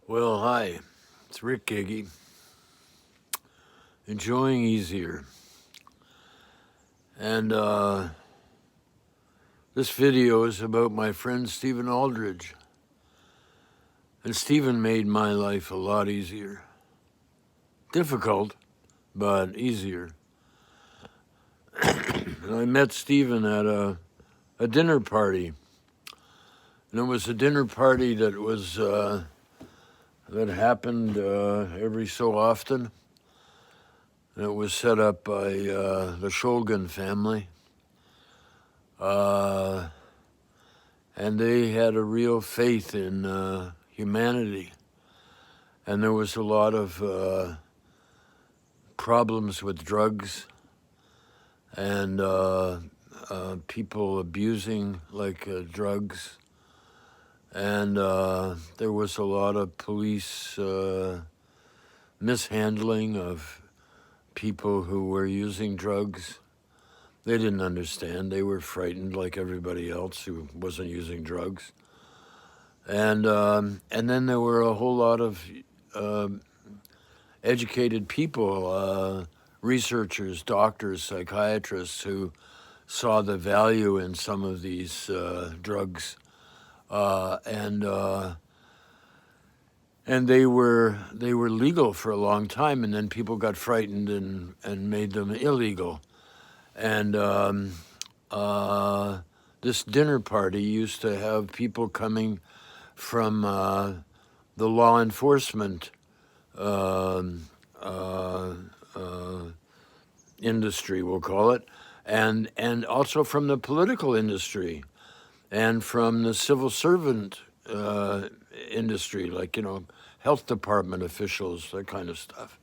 Well, hi, it's Rick Giggy, enjoying easier. And this video is about my friend Stephan Aldridge. And Stephan made my life a lot easier. Difficult, but easier. And I met Stephan at a dinner party. And it was a dinner party that was that happened every so often. And it was set up by the Sholgins family. And they had a real faith in humanity. And there was a lot of problems with drugs and people abusing drugs. And there was a lot of police mishandling of people who were using drugs. They didn't understand. They were frightened like everybody else who wasn't using drugs. And then there were a whole lot of educated people, researchers, doctors, psychiatrists who saw the value in some of these drugs, and they were legal for a long time, and then people got frightened and made them illegal. And this dinner party used to have people coming from the law enforcement industry, we'll call it, and also from the political industry and from the civil servant industry, health department officials, that kind of stuff.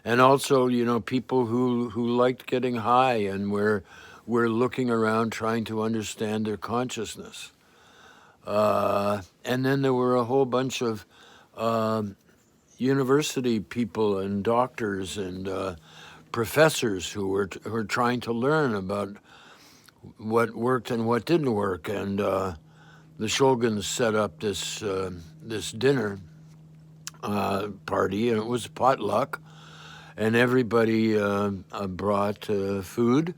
And also, people who liked getting high and were looking around trying to understand their consciousness. And then there were a whole bunch of university people and doctors and professors who were trying to learn about what worked and what didn't work. And the Sholgins set up this dinner party, and it was potluck, and everybody brought food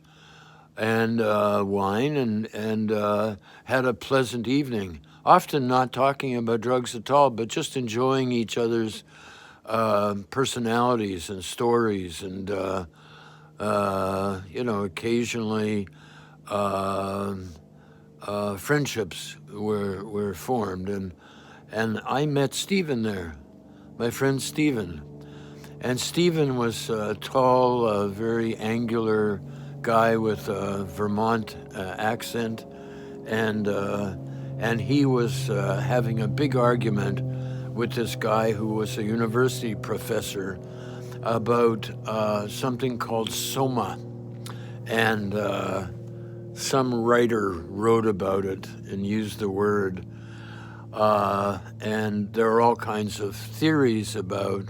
and wine and had a pleasant evening. Often not talking about drugs at all, but just enjoying each other's personalities and stories, and occasionally friendships were formed. And I met Stephan there, my friend Stephan. And Stephan was a tall, very angular guy with a Vermont accent, and he was having a big argument with this guy who was a university professor about something called soma. And some writer wrote about it and used the word. And there are all kinds of theories about,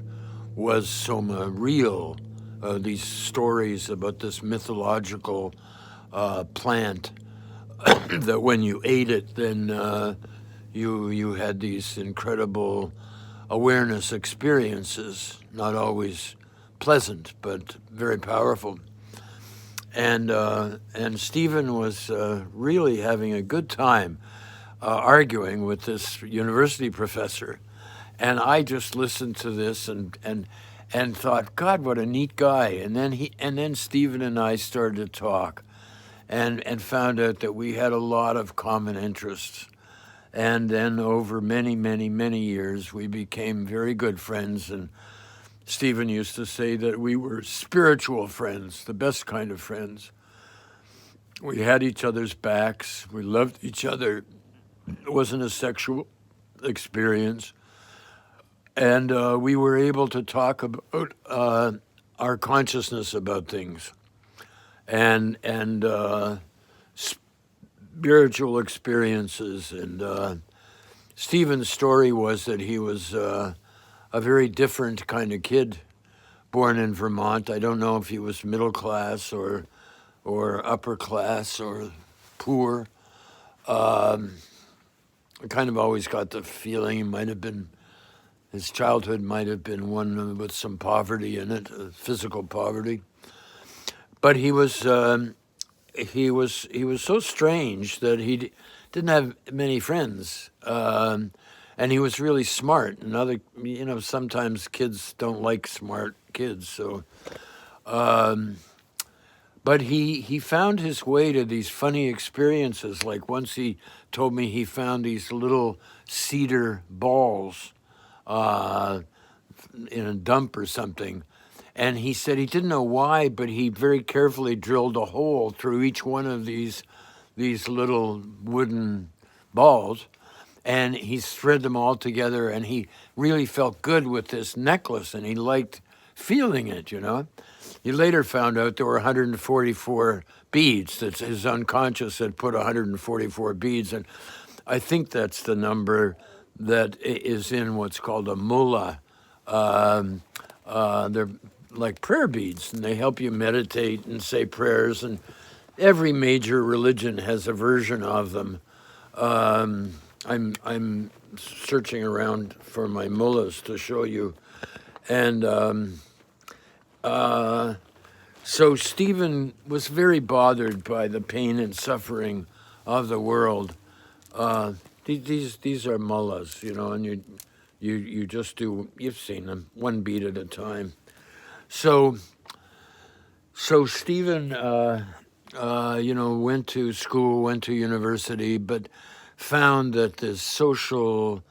was soma real? These stories about this mythological plant that when you ate it, then you had these incredible awareness experiences, not always pleasant, but very powerful. And Stephan was really having a good time arguing with this university professor. And I just listened to this and thought, God, what a neat guy. And then Stephan and I started to talk and found out that we had a lot of common interests. And then over many, many, many years, we became very good friends. And Stephan used to say that we were spiritual friends, the best kind of friends. We had each other's backs. We loved each other. It wasn't a sexual experience. And we were able to talk about our consciousness about things and spiritual experiences. And Stephan's story was that he was a very different kind of kid, born in Vermont. I don't know if he was middle class or upper class or poor. I kind of always got the feeling he might have been His childhood might have been one with some poverty in it, physical poverty. But he was so strange that didn't have many friends, and he was really smart. And sometimes kids don't like smart kids, so. But he found his way to these funny experiences. Like once he told me he found these little cedar balls in a dump or something. And he said he didn't know why, but he very carefully drilled a hole through each one of these little wooden balls. And he thread them all together, and he really felt good with this necklace, and he liked feeling it, He later found out there were 144 beads. That his unconscious had put 144 beads, and I think that's the number that is in what's called a mullah. They're like prayer beads, and they help you meditate and say prayers, and every major religion has a version of them. I'm searching around for my mullahs to show you, and so Stephen was very bothered by the pain and suffering of the world. These are mullahs, and you just do. You've seen them, one bead at a time. So Stephen, went to school, went to university, but found that the social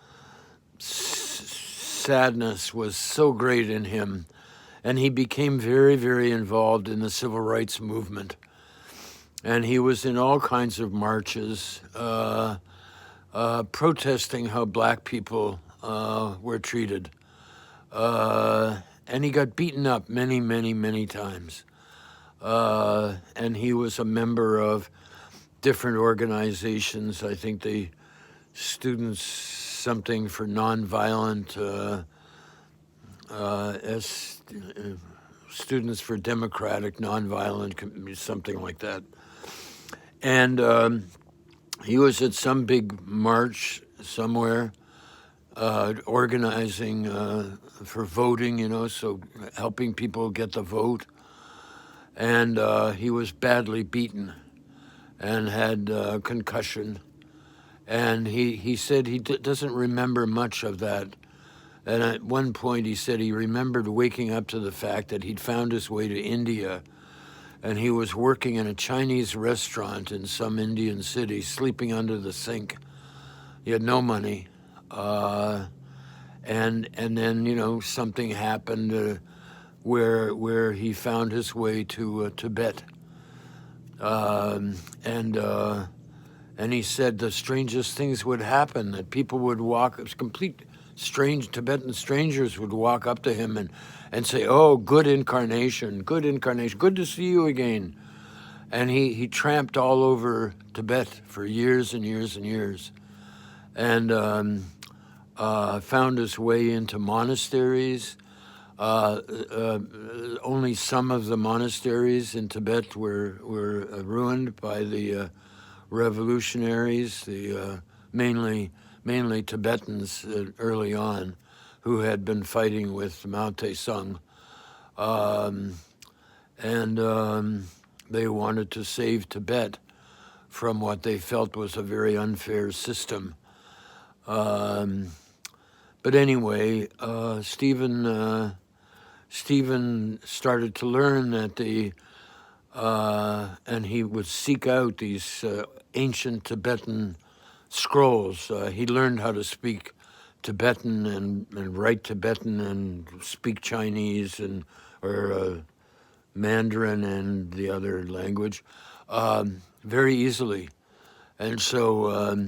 sadness was so great in him, and he became very, very involved in the civil rights movement. And he was in all kinds of marches, protesting how black people were treated. And he got beaten up many, many, many times. And he was a member of different organizations. I think the Students Something for Nonviolent, Students for Democratic Nonviolent, something like that. And he was at some big march somewhere, organizing for voting, so helping people get the vote. And he was badly beaten and had concussion. And he said he doesn't remember much of that. And at one point he said he remembered waking up to the fact that he'd found his way to India, and he was working in a Chinese restaurant in some Indian city, sleeping under the sink. He had no money. And then, something happened where he found his way to Tibet. And he said the strangest things would happen, that people would walk, it was complete strange, Tibetan strangers would walk up to him and say, "Oh, good incarnation, good to see you again." And he tramped all over Tibet for years and years and years, and found his way into monasteries. Only some of the monasteries in Tibet were ruined by the revolutionaries, mainly Tibetans early on, who had been fighting with Mao Tse-tung, and they wanted to save Tibet from what they felt was a very unfair system. But anyway, Stephen started to learn that and he would seek out these ancient Tibetan scrolls. He learned how to speak Tibetan and write Tibetan and speak Chinese or Mandarin and the other language very easily. And so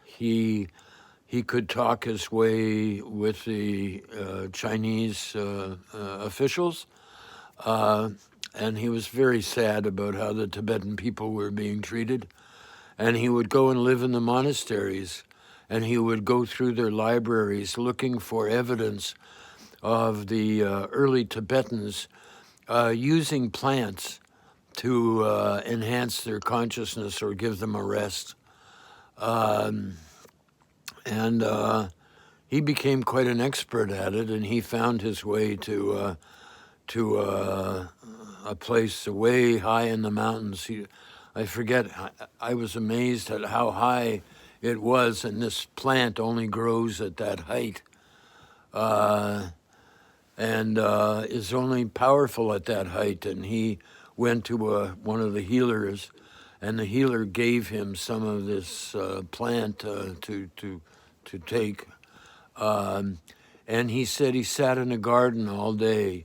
he could talk his way with the Chinese officials, and he was very sad about how the Tibetan people were being treated. And he would go and live in the monasteries, and he would go through their libraries looking for evidence of the early Tibetans using plants to enhance their consciousness or give them a rest. And he became quite an expert at it, and he found his way to a place way high in the mountains. I forget. I was amazed at how high it was, and this plant only grows at that height, and is only powerful at that height. And he went to one of the healers, and the healer gave him some of this plant to take. And he said he sat in a garden all day,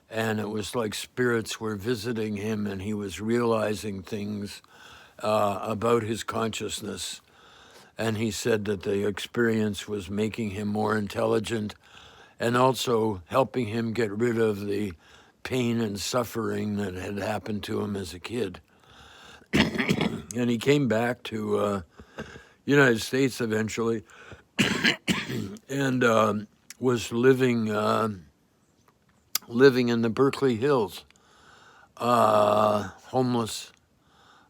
and it was like spirits were visiting him, and he was realizing things about his consciousness. And he said that the experience was making him more intelligent and also helping him get rid of the pain and suffering that had happened to him as a kid. And he came back to United States eventually and was living in the Berkeley Hills, homeless,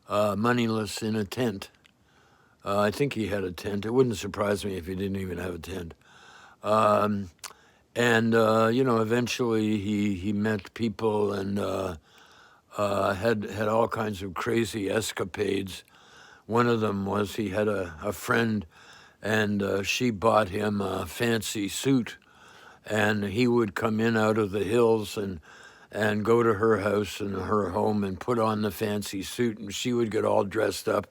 moneyless, in a tent. I think he had a tent. It wouldn't surprise me if he didn't even have a tent. Eventually he met people and had all kinds of crazy escapades. One of them was he had a friend, and she bought him a fancy suit, and he would come in out of the hills and go to her house and her home and put on the fancy suit, and she would get all dressed up,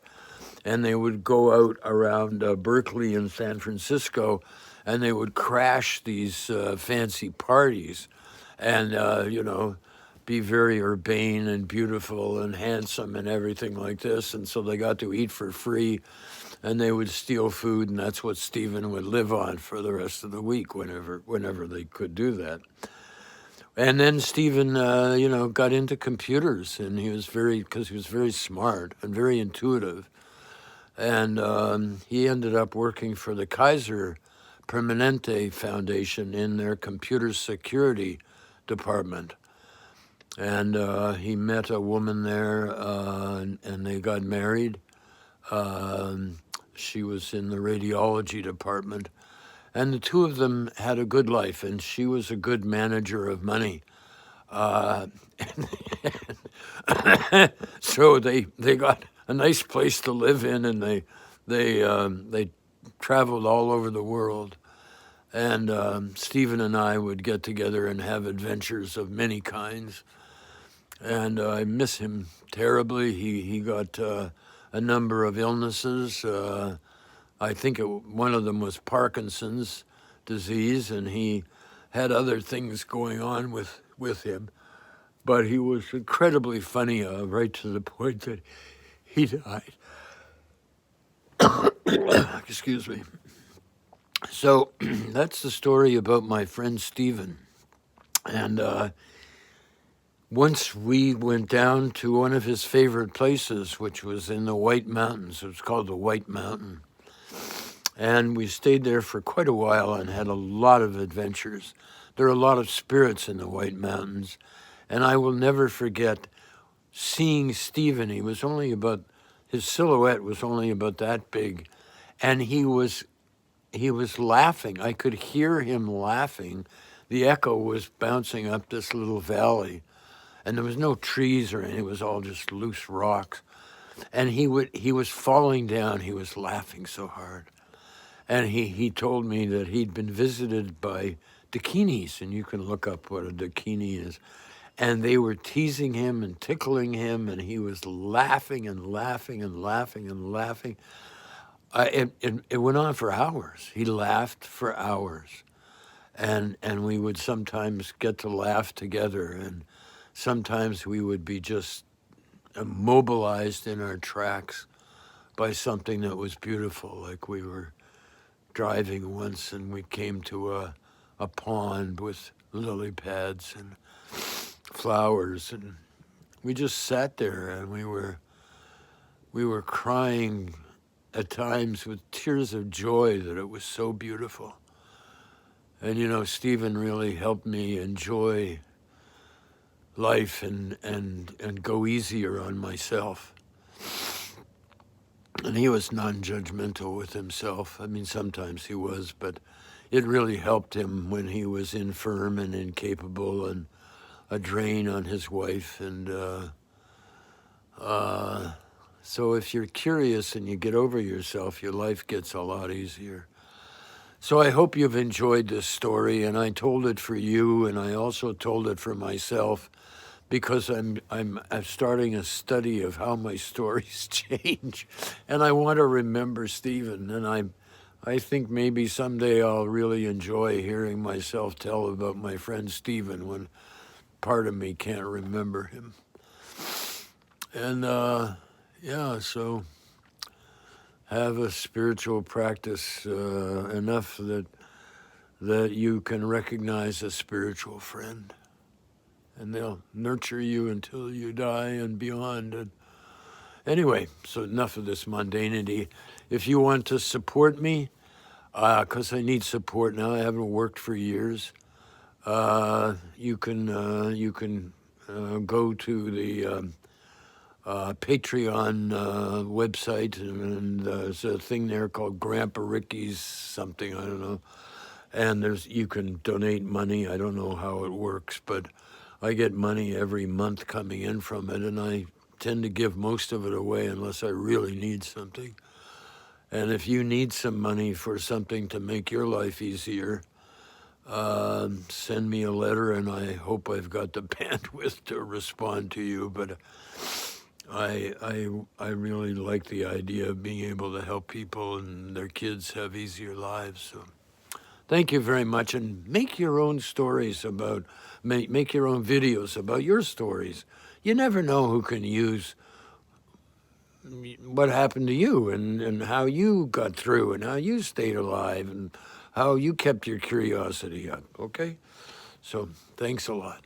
and they would go out around Berkeley and San Francisco, and they would crash these fancy parties and, be very urbane and beautiful and handsome and everything like this. And so they got to eat for free, and they would steal food, and that's what Stephan would live on for the rest of the week whenever they could do that. And then Stephan, got into computers, and because he was very smart and very intuitive. And he ended up working for the Kaiser Permanente Foundation in their computer security department. And he met a woman there, and they got married. She was in the radiology department. And the two of them had a good life, and she was a good manager of money. So they got a nice place to live in, and they traveled all over the world. And Stephan and I would get together and have adventures of many kinds. And I miss him terribly. He got a number of illnesses. I think one of them was Parkinson's disease, and he had other things going on with him. But he was incredibly funny, right to the point that he died. Excuse me. So that's the story about my friend Stephan. And once we went down to one of his favorite places, which was in the White Mountains. It was called the White Mountain. And we stayed there for quite a while and had a lot of adventures. There are a lot of spirits in the White Mountains. And I will never forget seeing Stephan. His silhouette was only about that big. And he was laughing. I could hear him laughing. The echo was bouncing up this little valley. And there was no trees or anything. It was all just loose rocks. And he was falling down. He was laughing so hard. And he told me that he'd been visited by dakinis, and you can look up what a dakini is. And they were teasing him and tickling him, and he was laughing and laughing and laughing and laughing. It went on for hours. He laughed for hours. And we would sometimes get to laugh together, and sometimes we would be just immobilized in our tracks by something that was beautiful. Like we were driving once and we came to a pond with lily pads and flowers, and we just sat there, and we were crying at times with tears of joy that it was so beautiful. And Stephan really helped me enjoy life and go easier on myself. And he was non-judgmental with himself. I mean, sometimes he was, but it really helped him when he was infirm and incapable and a drain on his wife. And so if you're curious and you get over yourself, your life gets a lot easier. So I hope you've enjoyed this story, and I told it for you, and I also told it for myself, because I'm starting a study of how my stories change, and I want to remember Stephen, and I think maybe someday I'll really enjoy hearing myself tell about my friend Stephen when part of me can't remember him. And yeah, so have a spiritual practice enough that you can recognize a spiritual friend, and they'll nurture you until you die and beyond. And anyway, so enough of this mundanity. If you want to support me, because I need support now, I haven't worked for years. You can go to the Patreon website, and there's a thing there called Grandpa Ricky's something, I don't know. And you can donate money. I don't know how it works, but I get money every month coming in from it, and I tend to give most of it away unless I really need something. And if you need some money for something to make your life easier, send me a letter, and I hope I've got the bandwidth to respond to you. But I really like the idea of being able to help people and their kids have easier lives. So thank you very much, and make your own stories about, make your own videos about your stories. You never know who can use what happened to you, and how you got through, and how you stayed alive, and how you kept your curiosity up, okay? So thanks a lot.